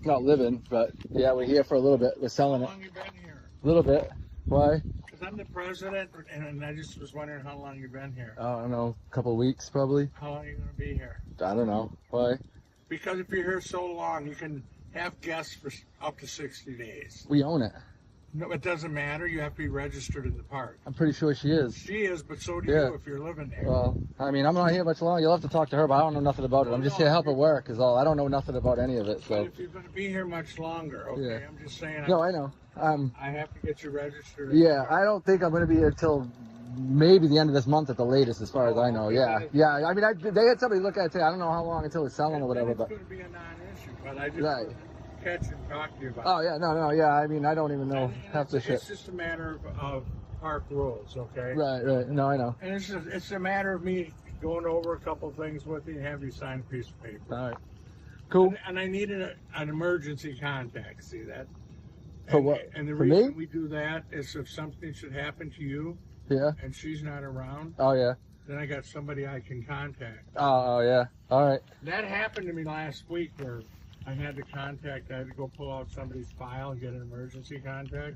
Not living, but yeah, we're here for a little bit. We're selling it. How long you been here? A little bit. Why? Because I'm the president, and I just was wondering how long you've been here. I don't know, a couple of weeks probably. How long are you going to be here? I don't know. Why? Because if you're here so long, you can have guests for up to 60 days. We own it. No, it doesn't matter. You have to be registered in the park. I'm pretty sure she is. She is, but so do Yeah. you if you're living there. Well, I mean, I'm not here much longer. You'll have to talk to her, but I don't know nothing about it. I'm just here to help her work is all. I don't know nothing about any of it, But so. if you're going to be here much longer, okay? Yeah. I'm just saying. No, I know. I have to get you registered. Yeah, I don't think I'm going to be here till maybe the end of this month at the latest, as far as I know. Yeah, yeah. I mean, they had somebody look at it today. I don't know how long until it's selling or whatever, It's but. going to be a non-issue, but I just Right. want to catch and talk to you about Oh yeah, no, yeah. I mean, I don't even know half the shit. It's just a matter of park rules, okay? Right. No, I know. And it's a matter of me going over a couple things with you and have you sign a piece of paper. All right. Cool. And I need an emergency contact. See that? For what? And the For reason me? we do that is if something should happen to you Yeah. and she's not around, Oh yeah. then I got somebody I can contact. Oh yeah. All right. That happened to me last week where I had to go pull out somebody's file and get an emergency contact.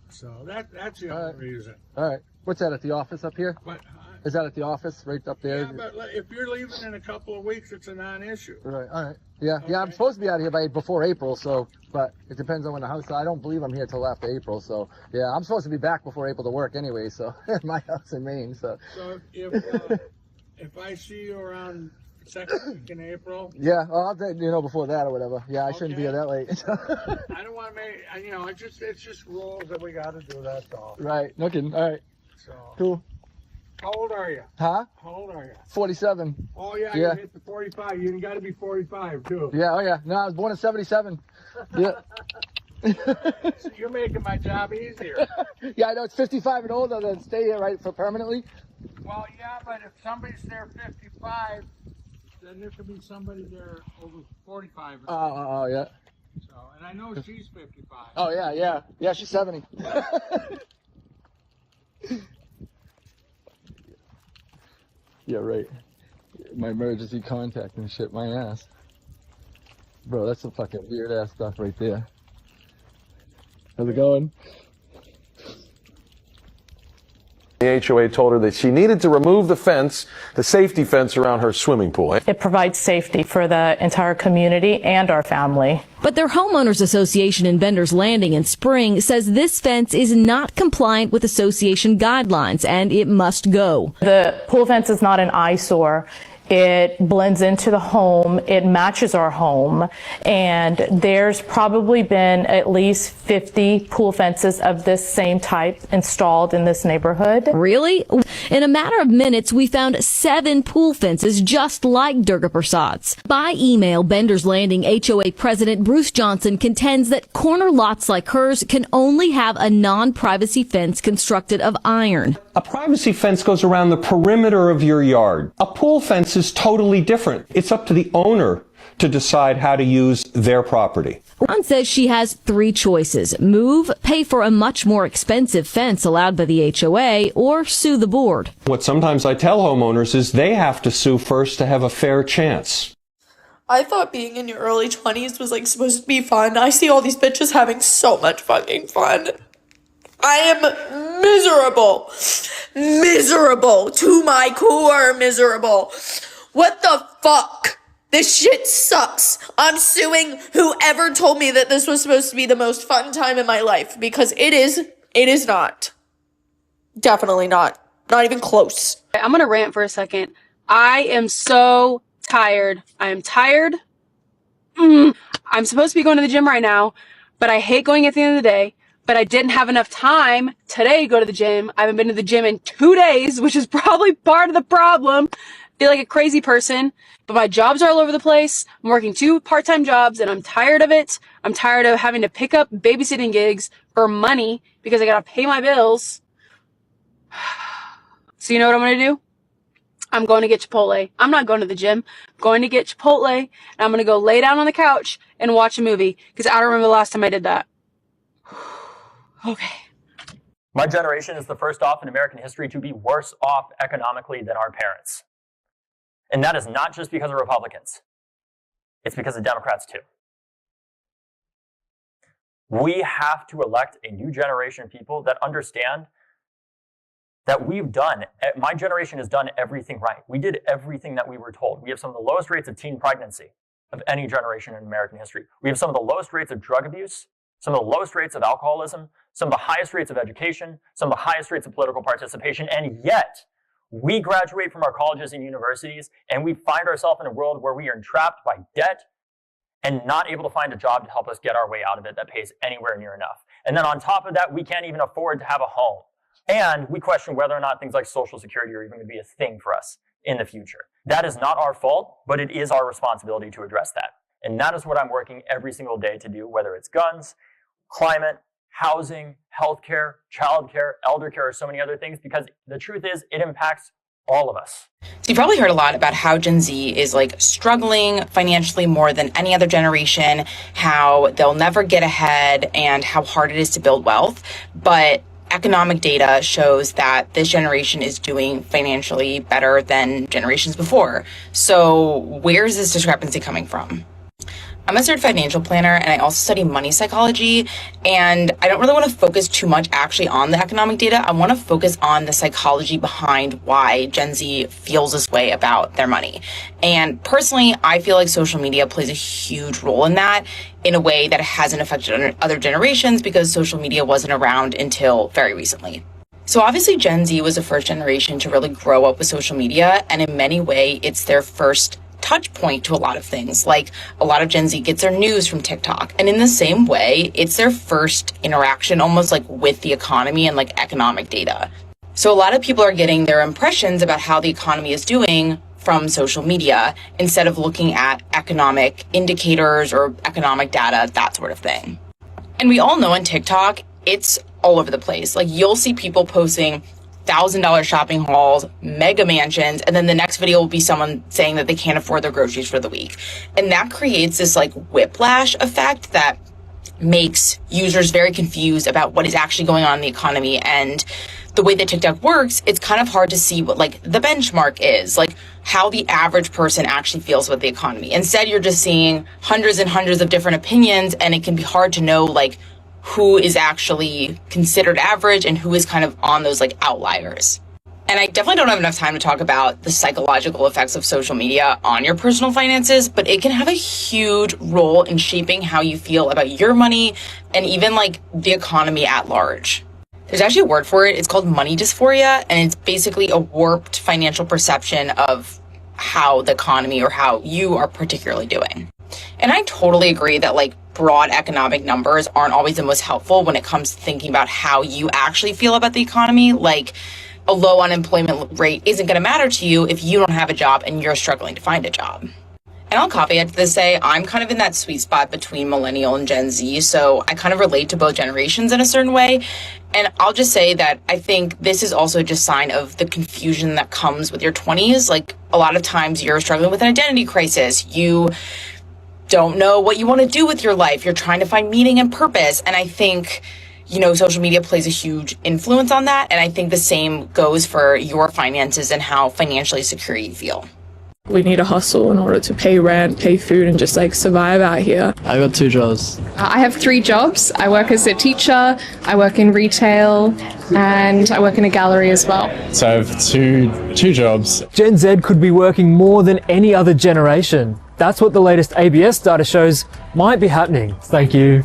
So that's the only reason. All right. What's that at the office up here? But Is that at the office right up there? yeah, but if you're leaving in a couple of weeks, it's a non-issue. Right. All right. Yeah. Yeah. I'm Okay. supposed to be out of here before April. So, but it depends on when the house. I don't believe I'm here till after April. So, yeah, I'm supposed to be back before April to work anyway. So, my house in Maine. So. So if I see you around second week in April, Yeah. Well, I'll take, before that or whatever. Yeah, I shouldn't be here that late. I don't want to make it's just rules that we got to do. That's all. Right. No kidding. All right. So Cool. how old are you? Huh? How old are you? 47. Oh yeah, Yeah. you hit the 45. You got to be 45 too. Yeah. Oh yeah. No, I was born in 77. Yeah. So you're making my job easier. Yeah, I know it's 55 and older that stay here, right, for permanently. Well, yeah, but if somebody's there 55, then there could be somebody there over 45. Oh, yeah. So, and I know she's 55. Oh, yeah. Yeah, she's 70. Yeah, right. My emergency contact and shit, my ass. Bro, that's some fucking weird ass stuff right there. How's it going? The HOA told her that she needed to remove the fence, the safety fence around her swimming pool. It provides safety for the entire community and our family. But their homeowners association in Bender's Landing in Spring says this fence is not compliant with association guidelines and it must go. The pool fence is not an eyesore. It blends into the home. It matches our home. And there's probably been at least 50 pool fences of this same type installed in this neighborhood. Really? In a matter of minutes, we found 7 pool fences just like Durga Prasad's. By email, Bender's Landing HOA President Bruce Johnson contends that corner lots like hers can only have a non-privacy fence constructed of iron. A privacy fence goes around the perimeter of your yard. A pool fence is totally different. It's up to the owner to decide how to use their property. Ron says she has 3 choices: move, pay for a much more expensive fence allowed by the HOA, or sue the board. What sometimes I tell homeowners is they have to sue first to have a fair chance. I thought being in your early 20s was like supposed to be fun. I see all these bitches having so much fucking fun. I am miserable to my core, miserable. What the fuck? This shit sucks. I'm suing whoever told me that this was supposed to be the most fun time in my life, because it is not. Definitely not. Not even close. I'm gonna rant for a second. I am so tired. I am tired. I'm supposed to be going to the gym right now, but I hate going at the end of the day. But I didn't have enough time today to go to the gym. I haven't been to the gym in 2 days, which is probably part of the problem. I feel like a crazy person, but my jobs are all over the place. I'm working 2 part-time jobs and I'm tired of it. I'm tired of having to pick up babysitting gigs for money because I gotta pay my bills. So you know what I'm gonna do? I'm going to get Chipotle. I'm not going to the gym. I'm going to get Chipotle and I'm gonna go lay down on the couch and watch a movie because I don't remember the last time I did that. Okay. My generation is the first off in American history to be worse off economically than our parents. And that is not just because of Republicans. It's because of Democrats too. We have to elect a new generation of people that understand that my generation has done everything right. We did everything that we were told. We have some of the lowest rates of teen pregnancy of any generation in American history. We have some of the lowest rates of drug abuse, some of the lowest rates of alcoholism, some of the highest rates of education, some of the highest rates of political participation, and yet we graduate from our colleges and universities and we find ourselves in a world where we are entrapped by debt and not able to find a job to help us get our way out of it that pays anywhere near enough. And then on top of that, we can't even afford to have a home. And we question whether or not things like Social Security are even going to be a thing for us in the future. That is not our fault, but it is our responsibility to address that. And that is what I'm working every single day to do, whether it's guns, climate, housing, healthcare, childcare, elder care, or so many other things, because the truth is it impacts all of us. So you've probably heard a lot about how Gen Z is like struggling financially more than any other generation, how they'll never get ahead, and how hard it is to build wealth. But economic data shows that this generation is doing financially better than generations before. So where's this discrepancy coming from? I'm a certified financial planner and I also study money psychology, and I don't really want to focus too much actually on the economic data. I want to focus on the psychology behind why Gen Z feels this way about their money. And personally, I feel like social media plays a huge role in that in a way that it hasn't affected other generations because social media wasn't around until very recently. So obviously Gen Z was the first generation to really grow up with social media, and in many ways it's their first touch point to a lot of things. Like a lot of Gen Z gets their news from TikTok. And in the same way, it's their first interaction almost like with the economy and like economic data. So a lot of people are getting their impressions about how the economy is doing from social media instead of looking at economic indicators or economic data, that sort of thing. And we all know on TikTok, it's all over the place. Like you'll see people posting $1,000 shopping hauls, mega mansions, and then the next video will be someone saying that they can't afford their groceries for the week. And that creates this like whiplash effect that makes users very confused about what is actually going on in the economy. And the way that TikTok works, it's kind of hard to see what like the benchmark is, like how the average person actually feels about the economy. Instead, you're just seeing hundreds and hundreds of different opinions, and it can be hard to know like who is actually considered average and who is kind of on those like outliers. And I definitely don't have enough time to talk about the psychological effects of social media on your personal finances, but it can have a huge role in shaping how you feel about your money and even like the economy at large. There's actually a word for it. It's called money dysphoria, and it's basically a warped financial perception of how the economy or how you are particularly doing. And I totally agree that like broad economic numbers aren't always the most helpful when it comes to thinking about how you actually feel about the economy. Like a low unemployment rate isn't going to matter to you if you don't have a job and you're struggling to find a job. And I'll caveat to say I'm kind of in that sweet spot between millennial and Gen Z, so I kind of relate to both generations in a certain way. And I'll just say that I think this is also just a sign of the confusion that comes with your 20s. Like a lot of times you're struggling with an identity crisis. You don't know what you want to do with your life. You're trying to find meaning and purpose. And I think, you know, social media plays a huge influence on that. And I think the same goes for your finances and how financially secure you feel. We need a hustle in order to pay rent, pay food, and just like survive out here. I got 2 jobs. I have 3 jobs. I work as a teacher, I work in retail, and I work in a gallery as well. So I have two jobs. Gen Z could be working more than any other generation. That's what the latest ABS data shows might be happening. Thank you.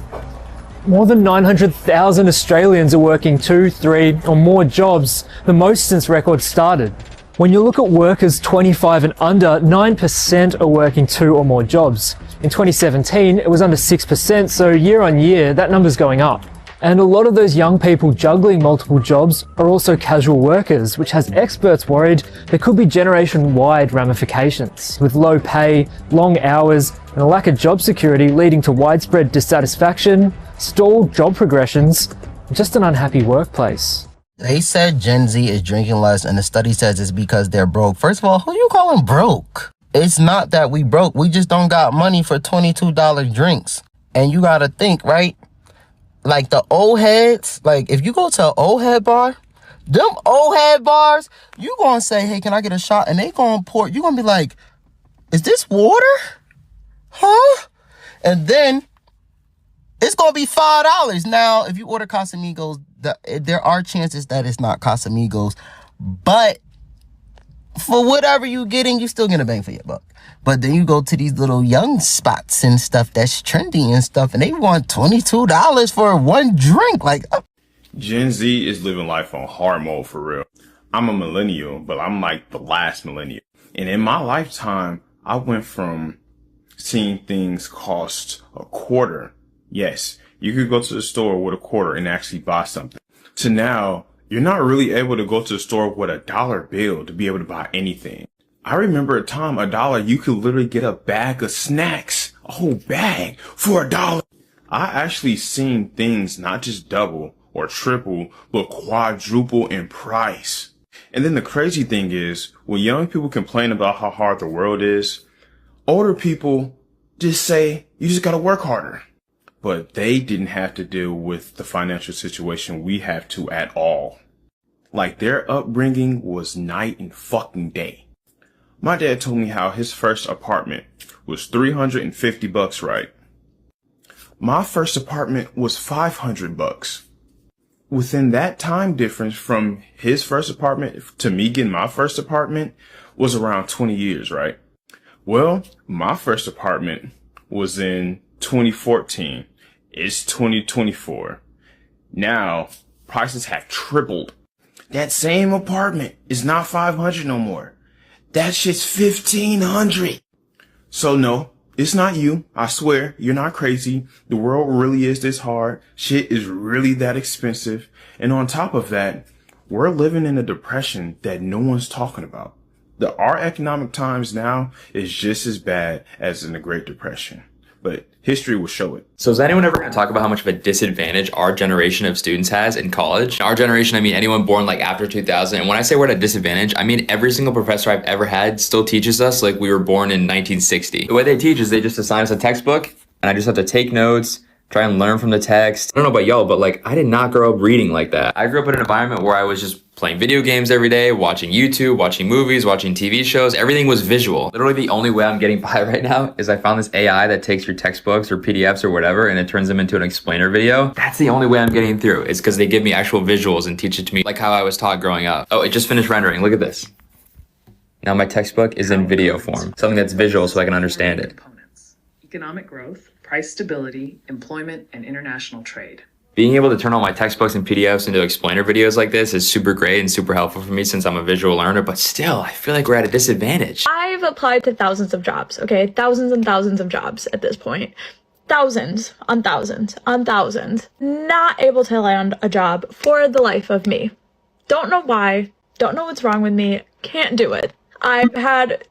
More than 900,000 Australians are working 2, 3 or more jobs, the most since records started. When you look at workers 25 and under, 9% are working 2 or more jobs. In 2017, it was under 6%, so year on year, that number's going up. And a lot of those young people juggling multiple jobs are also casual workers, which has experts worried there could be generation-wide ramifications, with low pay, long hours, and a lack of job security leading to widespread dissatisfaction, stalled job progressions, and just an unhappy workplace. They said Gen Z is drinking less, and the study says it's because they're broke. First of all, who you calling broke? It's not that we broke. We just don't got money for $22 drinks. And you gotta think, right? Like the old heads, like if you go to an old head bar, them old head bars, you gonna say, hey, can I get a shot? And they gonna pour, you gonna be like, is this water? Huh? And then it's gonna be $5. Now, if you order Casamigos, there are chances that it's not Casamigos, but for whatever you getting, you still get a bang for your buck. But then you go to these little young spots and stuff that's trendy and stuff, and they want $22 for one drink. Like, Gen Z is living life on hard mode for real. I'm a millennial, but I'm like the last millennial. And in my lifetime, I went from seeing things cost a quarter. Yes, you could go to the store with a quarter and actually buy something. To now, you're not really able to go to the store with a dollar bill to be able to buy anything. I remember a time $1, you could literally get a bag of snacks, a whole bag for $1. I actually seen things not just double or triple, but quadruple in price. And then the crazy thing is, when young people complain about how hard the world is, older people just say, you just gotta work harder. But they didn't have to deal with the financial situation we have to at all. Like, their upbringing was night and fucking day. My dad told me how his first apartment was $350, right? My first apartment was $500. Within that time difference from his first apartment to me getting my first apartment was around 20 years, right? Well, my first apartment was in 2014. It's 2024. Now, prices have tripled. That same apartment is not $500 no more. That shit's $1,500. So no, it's not you. I swear, you're not crazy. The world really is this hard. Shit is really that expensive. And on top of that, we're living in a depression that no one's talking about. Our economic times now is just as bad as in the Great Depression. But history will show it. So is anyone ever going to talk about how much of a disadvantage our generation of students has in college? Our generation, I mean anyone born like after 2000. And when I say we're at a disadvantage, I mean every single professor I've ever had still teaches us like we were born in 1960. The way they teach is they just assign us a textbook and I just have to take notes, try and learn from the text. I don't know about y'all, but like I did not grow up reading like that. I grew up in an environment where I was just playing video games every day, watching YouTube, watching movies, watching TV shows. Everything was visual. Literally the only way I'm getting by right now is I found this AI that takes your textbooks or PDFs or whatever and it turns them into an explainer video. That's the only way I'm getting through. It's because they give me actual visuals and teach it to me like how I was taught growing up. Oh, it just finished rendering. Look at this. Now my textbook is in video form, something that's visual so I can understand it. Economic growth, price stability, employment, and international trade. Being able to turn all my textbooks and PDFs into explainer videos like this is super great and super helpful for me since I'm a visual learner, but still, I feel like we're at a disadvantage. I've applied to thousands of jobs, okay? Thousands and thousands of jobs at this point. Thousands on thousands on thousands. Not able to land a job for the life of me. Don't know why. Don't know what's wrong with me. Can't do it. I've had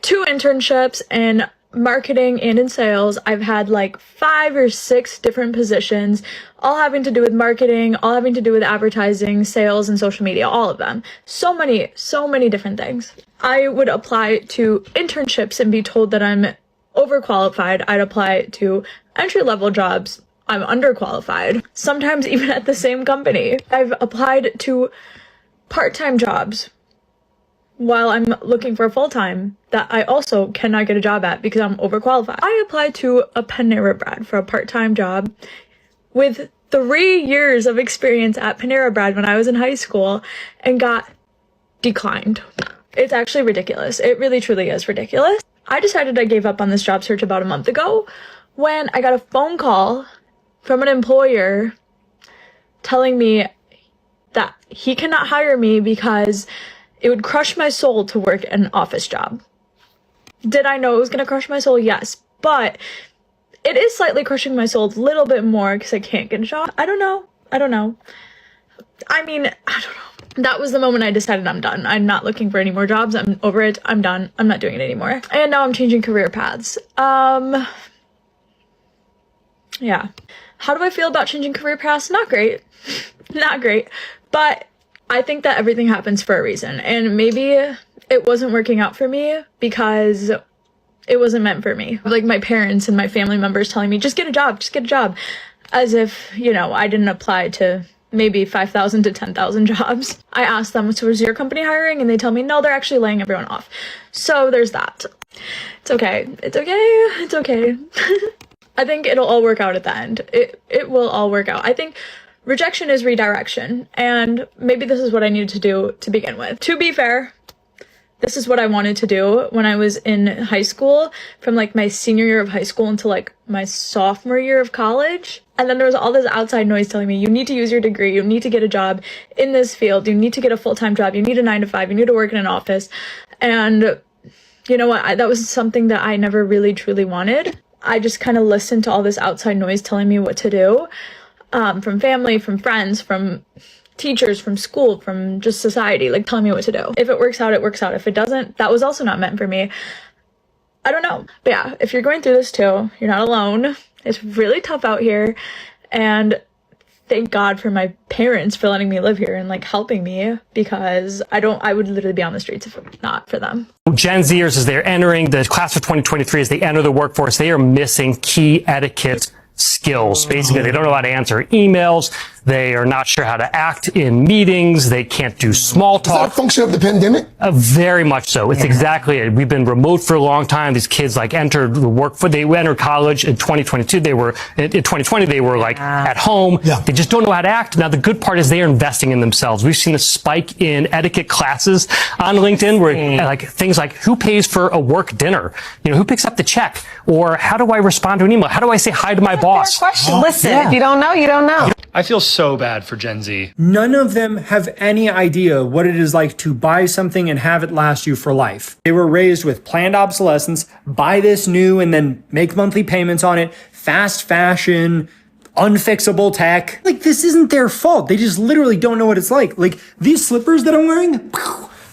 2 internships in marketing and in sales. I've had like 5 or 6 different positions, all having to do with marketing, all having to do with advertising, sales, and social media, all of them. So many different things. I would apply to internships and be told that I'm overqualified. I'd apply to entry-level jobs. I'm underqualified. Sometimes even at the same company. I've applied to part-time jobs while I'm looking for a full-time that I also cannot get a job at because I'm overqualified. I applied to a Panera Bread for a part-time job with 3 years of experience at Panera Bread when I was in high school and got declined. It's actually ridiculous. It really truly is ridiculous. I decided I gave up on this job search about a month ago when I got a phone call from an employer telling me that he cannot hire me because it would crush my soul to work an office job. Did I know it was going to crush my soul? Yes. But it is slightly crushing my soul a little bit more because I can't get a job. I don't know. I mean, I don't know. That was the moment I decided I'm done. I'm not looking for any more jobs. I'm over it. I'm done. I'm not doing it anymore. And now I'm changing career paths. Yeah. How do I feel about changing career paths? Not great. Not great. But I think that everything happens for a reason, and maybe it wasn't working out for me because it wasn't meant for me. Like my parents and my family members telling me, just get a job, as if, you know, I didn't apply to maybe 5,000 to 10,000 jobs. I asked them, so is your company hiring? And they tell me, no, they're actually laying everyone off. So there's that. It's okay. I think it'll all work out at the end. It will all work out. I think rejection is redirection, and maybe this is what I needed to do to begin with. To be fair, this is what I wanted to do when I was in high school, from like my senior year of high school until like my sophomore year of college. And then there was all this outside noise telling me, you need to use your degree, you need to get a job in this field, you need to get a full-time job, you need a 9-to-5, you need to work in an office. And you know what, that was something that I never really truly wanted. I just kind of listened to all this outside noise telling me what to do, from family, from friends, from teachers, from school, from just society, like telling me what to do. If it works out, it works out. If it doesn't, that was also not meant for me. I don't know. But yeah, if you're going through this too, you're not alone. It's really tough out here. And thank God for my parents for letting me live here and like helping me, because I would literally be on the streets if not for them. Gen Zers, as they're entering the class of 2023, as they enter the workforce, they are missing key etiquette skills. Basically, they don't know how to answer emails. They are not sure how to act in meetings. They can't do small talk. Is that a function of the pandemic? Very much so. It's exactly it. We've been remote for a long time. These kids like entered the workforce. They entered college in 2022. In 2020, they were like at home. They just don't know how to act. Now, the good part is they are investing in themselves. We've seen a spike in etiquette classes on LinkedIn where like things like who pays for a work dinner? You know, who picks up the check? Or how do I respond to an email? How do I say hi to my boss? Question. Listen, if you don't know, you don't know. I feel so bad for Gen Z. None of them have any idea what it is like to buy something and have it last you for life. They were raised with planned obsolescence, buy this new and then make monthly payments on it, fast fashion, unfixable tech. Like, this isn't their fault. They just literally don't know what it's like. Like, these slippers that I'm wearing,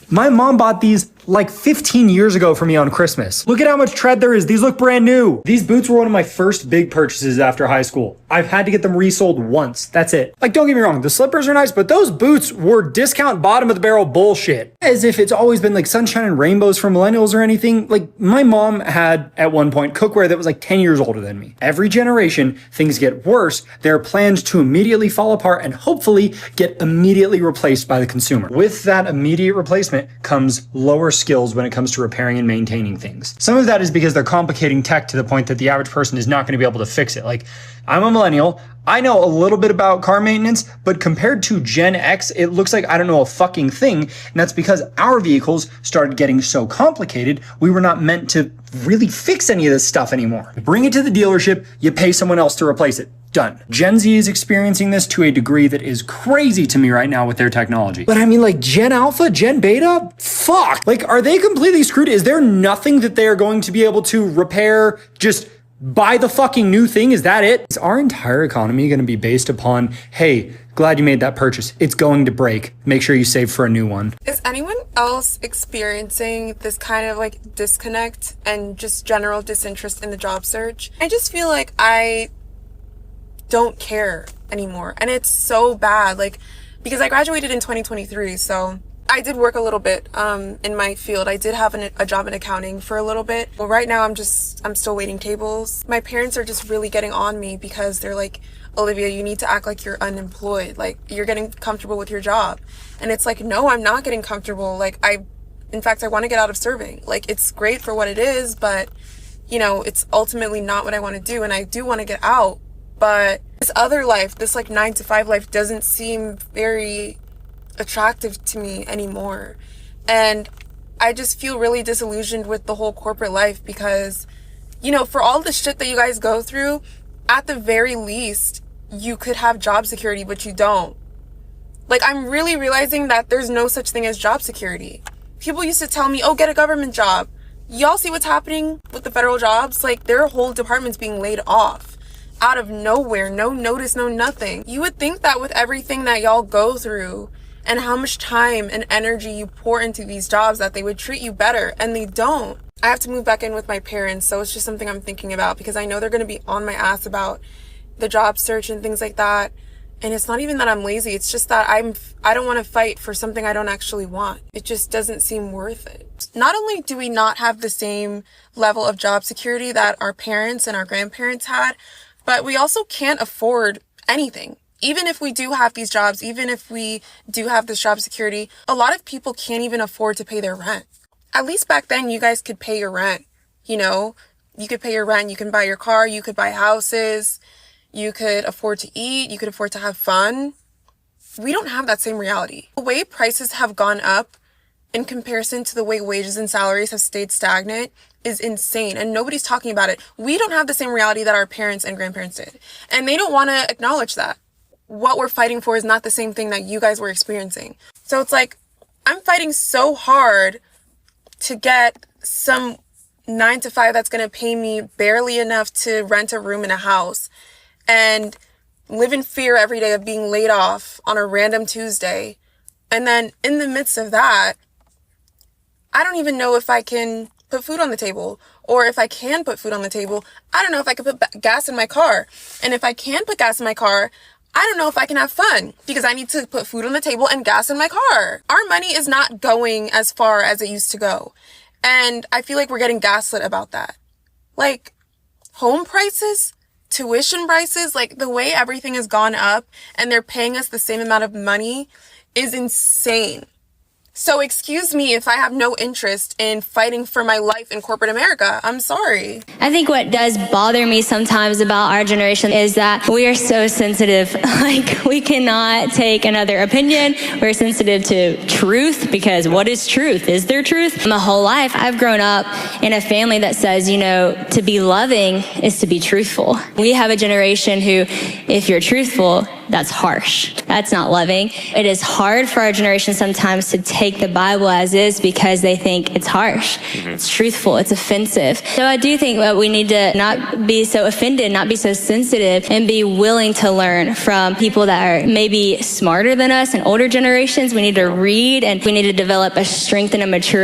my mom bought these like 15 years ago for me on Christmas. Look at how much tread there is. These look brand new. These boots were one of my first big purchases after high school. I've had to get them resold once. That's it. Like, don't get me wrong, the slippers are nice, but those boots were discount bottom of the barrel bullshit. As if it's always been like sunshine and rainbows for millennials or anything. Like, my mom had at one point cookware that was like 10 years older than me. Every generation, things get worse. They're planned to immediately fall apart and hopefully get immediately replaced by the consumer. With that immediate replacement comes lower skills when it comes to repairing and maintaining things. Some of that is because they're complicating tech to the point that the average person is not going to be able to fix it. Like, I'm a millennial. I know a little bit about car maintenance, but compared to Gen X, it looks like I don't know a fucking thing. And that's because our vehicles started getting so complicated, we were not meant to really fix any of this stuff anymore. Bring it to the dealership, you pay someone else to replace it. Done. Gen Z is experiencing this to a degree that is crazy to me right now with their technology. But I mean, like, Gen Alpha, Gen Beta? Fuck. Like, are they completely screwed? Is there nothing that they are going to be able to repair? Just buy the fucking new thing? Is that it? Is our entire economy going to be based upon, hey, glad you made that purchase, it's going to break, make sure you save for a new one? Is anyone else experiencing this kind of like disconnect and just general disinterest in the job search? I just feel like I don't care anymore, and it's so bad, like, because I graduated in 2023, so I did work a little bit in my field. I did have a job in accounting for a little bit. Well, right now I'm still waiting tables. My parents are just really getting on me because they're like, Olivia, you need to act like you're unemployed, like you're getting comfortable with your job. And it's like, no, I'm not getting comfortable. Like, in fact, I want to get out of serving. Like, it's great for what it is, but you know, it's ultimately not what I want to do, and I do want to get out. But this other life, this like 9-to-5 life, doesn't seem very attractive to me anymore. And I just feel really disillusioned with the whole corporate life because, you know, for all the shit that you guys go through, at the very least, you could have job security, but you don't. Like, I'm really realizing that there's no such thing as job security. People used to tell me, oh, get a government job. Y'all see what's happening with the federal jobs? Like, their whole department's being laid off. Out of nowhere, no notice, no nothing. You would think that with everything that y'all go through and how much time and energy you pour into these jobs that they would treat you better, and they don't. I have to move back in with my parents, so it's just something I'm thinking about because I know they're going to be on my ass about the job search and things like that. And it's not even that I'm lazy, it's just that I don't want to fight for something I don't actually want. It just doesn't seem worth it. Not only do we not have the same level of job security that our parents and our grandparents had, but we also can't afford anything. Even if we do have these jobs, even if we do have this job security, a lot of people can't even afford to pay their rent. At least back then, you guys could pay your rent, you know? You could pay your rent, you can buy your car, you could buy houses, you could afford to eat, you could afford to have fun. We don't have that same reality. The way prices have gone up in comparison to the way wages and salaries have stayed stagnant is insane, and nobody's talking about it. We don't have the same reality that our parents and grandparents did, and they don't want to acknowledge that. What we're fighting for is not the same thing that you guys were experiencing. So it's like, I'm fighting so hard to get some 9 to 5 that's going to pay me barely enough to rent a room in a house and live in fear every day of being laid off on a random Tuesday. And then in the midst of that, I don't even know if I can put food on the table, or if I can put food on the table, I don't know if I can put gas in my car. And if I can put gas in my car, I don't know if I can have fun because I need to put food on the table and gas in my car. Our money is not going as far as it used to go. And I feel like we're getting gaslit about that. Like, home prices, tuition prices, like the way everything has gone up and they're paying us the same amount of money is insane. So excuse me if I have no interest in fighting for my life in corporate America. I'm sorry. I think what does bother me sometimes about our generation is that we are so sensitive. Like, we cannot take another opinion. We're sensitive to truth, because what is truth? Is there truth? My whole life, I've grown up in a family that says, you know, to be loving is to be truthful. We have a generation who, if you're truthful, that's harsh. That's not loving. It is hard for our generation sometimes to take the Bible as is because they think it's harsh, it's truthful, it's offensive. So I do think that we need to not be so offended, not be so sensitive, and be willing to learn from people that are maybe smarter than us and older generations. We need to read, and we need to develop a strength and a maturity